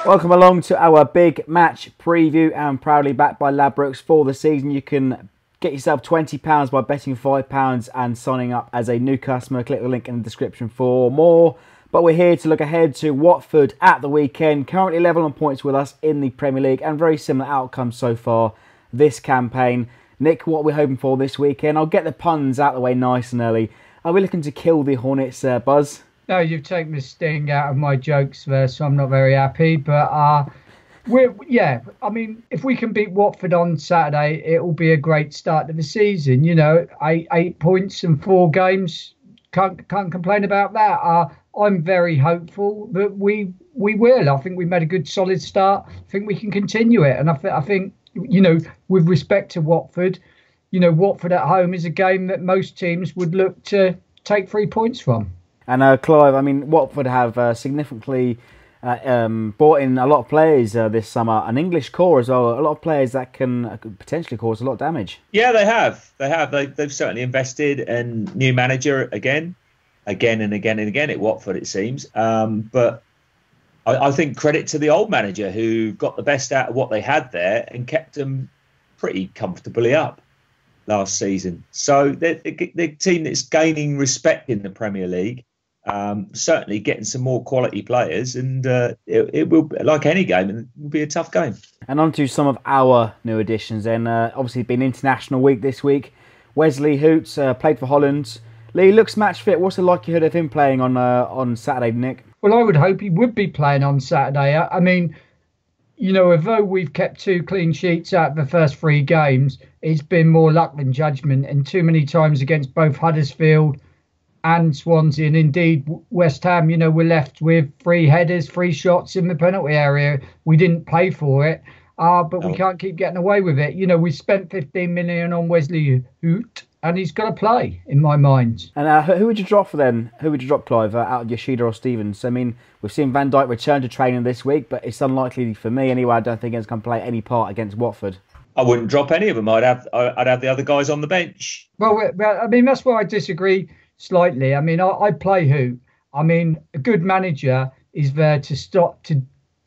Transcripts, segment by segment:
Welcome along to our big match preview, and proudly backed by Ladbrokes for the season. You can get yourself £20 by betting £5 and signing up as a new customer. Click the link in the description for more. But we're here to look ahead to Watford at the weekend, currently level on points with us in the Premier League and very similar outcomes so far this campaign. Nick, what are we hoping for this weekend? I'll get the puns out of the way nice and early. Are we looking to kill the Hornets, Buzz? No, you've taken the sting out of my jokes there, so I'm not very happy. But I mean, if we can beat Watford on Saturday, it will be a great start to the season. You know, 8 points in 4 games, can't complain about that. I'm very hopeful that we will. I think we made a good, solid start. I think we can continue it, and I think you know, with respect to Watford, you know, Watford at home is a game that most teams would look to take 3 points from. And Clive, I mean, Watford have significantly brought in a lot of players this summer, an English core as well, a lot of players that can potentially cause a lot of damage. Yeah, they have. They've certainly invested in new manager again and again at Watford, it seems. But I think credit to the old manager who got the best out of what they had there and kept them pretty comfortably up last season. So they're a team that's gaining respect in the Premier League. Certainly getting some more quality players, and it will, like any game, it will be a tough game. And on to some of our new additions then. Obviously been International Week this week. Wesley Hoots played for Holland. Lee looks match fit. What's the likelihood of him playing on Saturday, Nick? Well, I would hope he would be playing on Saturday. I mean, you know, although we've kept 2 clean sheets out of the first 3 games, it's been more luck than judgment, and too many times against both Huddersfield and Swansea, and indeed West Ham, you know, we're left with 3 headers, 3 shots in the penalty area. We didn't pay for it, but we can't keep getting away with it. You know, we spent 15 million on Wesley Hoot, and he's got to play, in my mind. And who would you drop for then? Who would you drop, Clive, out of Yoshida or Stevens? I mean, we've seen Van Dijk return to training this week, but it's unlikely for me anyway. I don't think he's going to play any part against Watford. I wouldn't drop any of them. I'd have the other guys on the bench. Well, I mean, that's why I disagree slightly. I mean, I play Hoot. I mean, a good manager is there to stop to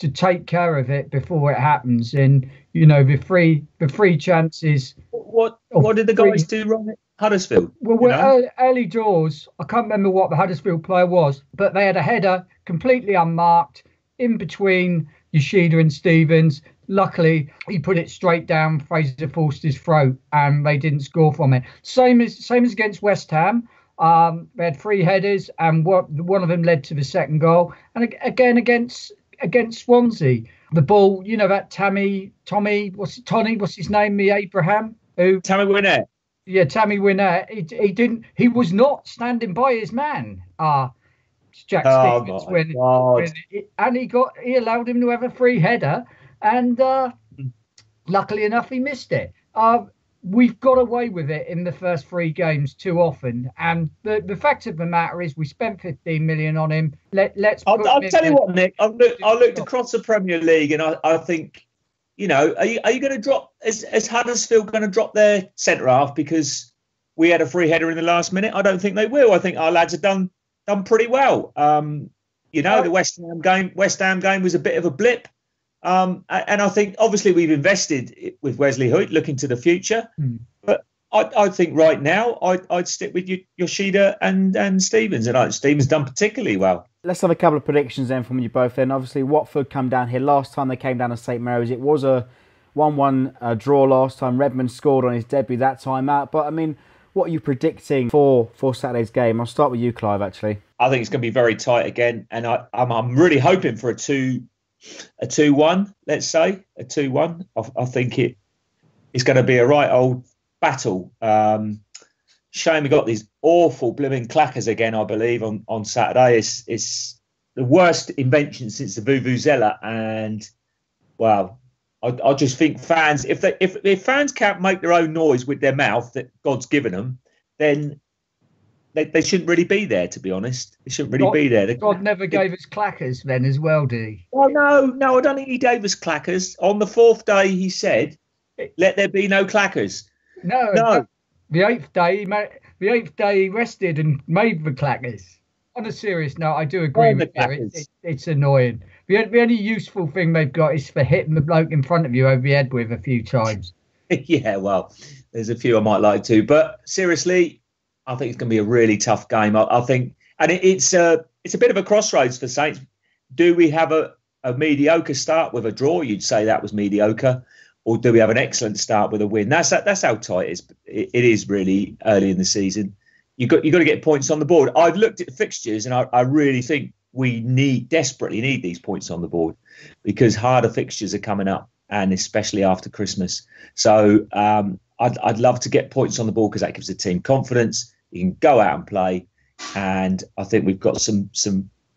take care of it before it happens. And you know, the free chances. What did the guys do wrong at Huddersfield? Well, early doors, I can't remember what the Huddersfield player was, but they had a header completely unmarked in between Yoshida and Stevens. Luckily, he put it straight down Fraser Forster's throat, and they didn't score from it. Same as against West Ham. They had 3 headers, and one of them led to the second goal. And again against Swansea, the ball, you know, that Tommy, what's his name? Abraham, Tammy Wynette. Yeah, Tammy Wynette. He was not standing by his man. Jack Stevens he allowed him to have a free header, and luckily enough, he missed it. We've got away with it in the first 3 games too often, and the fact of the matter is we spent 15 million on him. I'll tell you what, Nick. I looked across the Premier League, and I think, you know, are you going to drop? Is Huddersfield going to drop their centre half because we had a free header in the last minute? I don't think they will. I think our lads have done pretty well. You know, the West Ham game was a bit of a blip. And I think obviously we've invested with Wesley Hoyt looking to the future, but I think right now I'd stick with Yoshida and Stevens, and Stevens done particularly well. Let's have a couple of predictions then from you both. Then obviously Watford come down here last time they came down to St Mary's. It was a 1-1 draw last time. Redmond scored on his debut that time out. But I mean, what are you predicting for Saturday's game? I'll start with you, Clive. Actually, I think it's going to be very tight again, and I'm really hoping for a 2-1, let's say, a 2-1. I think it's going to be a right old battle. Shame we got these awful blooming clackers again, I believe, on Saturday. It's the worst invention since the Vuvuzela, and wow, I just think fans, if fans can't make their own noise with their mouth that God's given them, then they shouldn't really be there, to be honest. They shouldn't really be there. God never gave us clackers then as well, did he? Oh, no, I don't think he gave us clackers. On the 4th day, he said, let there be no clackers. No. The 8th day, he rested and made the clackers. On a serious note, I do agree with you. It's annoying. The only useful thing they've got is for hitting the bloke in front of you over the head with a few times. Yeah, well, there's a few I might like to, but seriously, I think it's going to be a really tough game. I think, and it's a bit of a crossroads for Saints. Do we have a mediocre start with a draw? You'd say that was mediocre, or do we have an excellent start with a win? That's how tight it is really early in the season. You got to get points on the board. I've looked at the fixtures, and I really think we desperately need these points on the board because harder fixtures are coming up, and especially after Christmas. So I'd love to get points on the board because that gives the team confidence. You can go out and play, and I think we've got some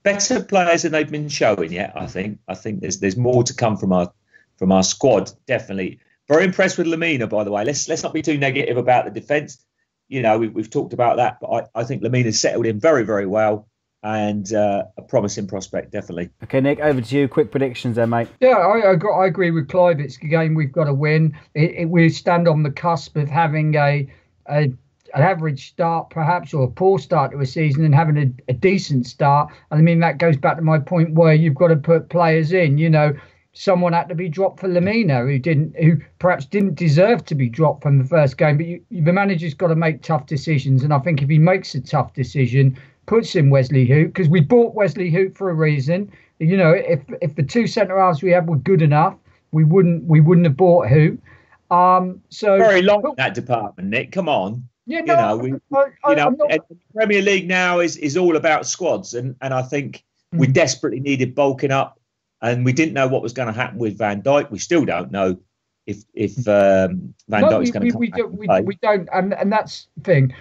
better players than they've been showing yet. I think there's more to come from our squad. Definitely very impressed with Lamina, by the way. Let's not be too negative about the defence. You know, we've talked about that, but I think Lamina's settled in very, very well, and a promising prospect, definitely. Okay, Nick, over to you. Quick predictions there, mate. Yeah, I agree with Clive. It's a game we've got to win. We stand on the cusp of having an average start, perhaps, or a poor start to a season, and having a decent start. And I mean, that goes back to my point where you've got to put players in. You know, someone had to be dropped for Lamina who perhaps didn't deserve to be dropped from the first game. But the manager's got to make tough decisions, and I think if he makes a tough decision, puts in Wesley Hoot, because we bought Wesley Hoot for a reason. You know, if the two centre halves we had were good enough, we wouldn't have bought Hoot. So very long in that department, Nick. Come on. Yeah, no, the Premier League now is all about squads, and I think we desperately needed bulking up, and we didn't know what was going to happen with Van Dijk. We still don't know if Van Dijk's going to come back. We don't, and that's the thing.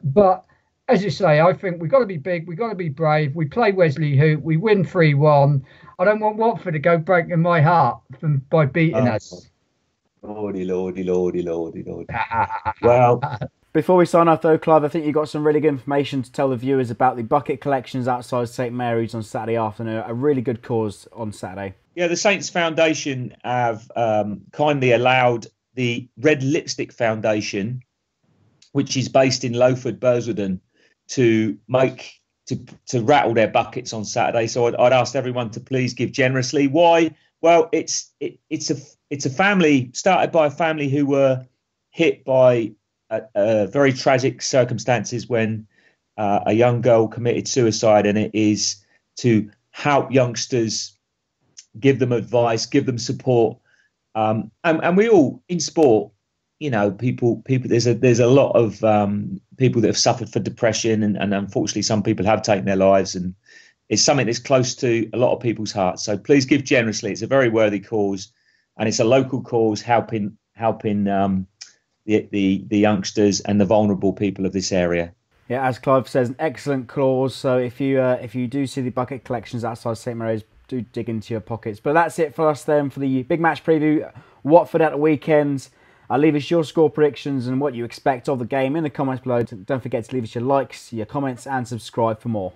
But as you say, I think we've got to be big, we've got to be brave. We play Wesley Hoot, we win 3-1. I don't want Watford to go breaking my heart by beating us. Lordy. Well, before we sign off though, Clive, I think you've got some really good information to tell the viewers about the bucket collections outside St Mary's on Saturday afternoon. A really good cause on Saturday. Yeah, the Saints Foundation have kindly allowed the Red Lipstick Foundation, which is based in Lowford, Burswoden, to rattle their buckets on Saturday. So I'd ask everyone to please give generously. Why? Well, it's a family started by a family who were hit by very tragic circumstances when a young girl committed suicide, and it is to help youngsters, give them advice, give them support, and we all in sport. You know, people. There's a lot of people that have suffered for depression, and unfortunately, some people have taken their lives, and it's something that's close to a lot of people's hearts. So please give generously. It's a very worthy cause, and it's a local cause helping the youngsters and the vulnerable people of this area. Yeah, as Clive says, an excellent cause. So if you do see the bucket collections outside St Mary's, do dig into your pockets. But that's it for us then for the big match preview. Watford at the weekend. Leave us your score predictions and what you expect of the game in the comments below. Don't forget to leave us your likes, your comments, and subscribe for more.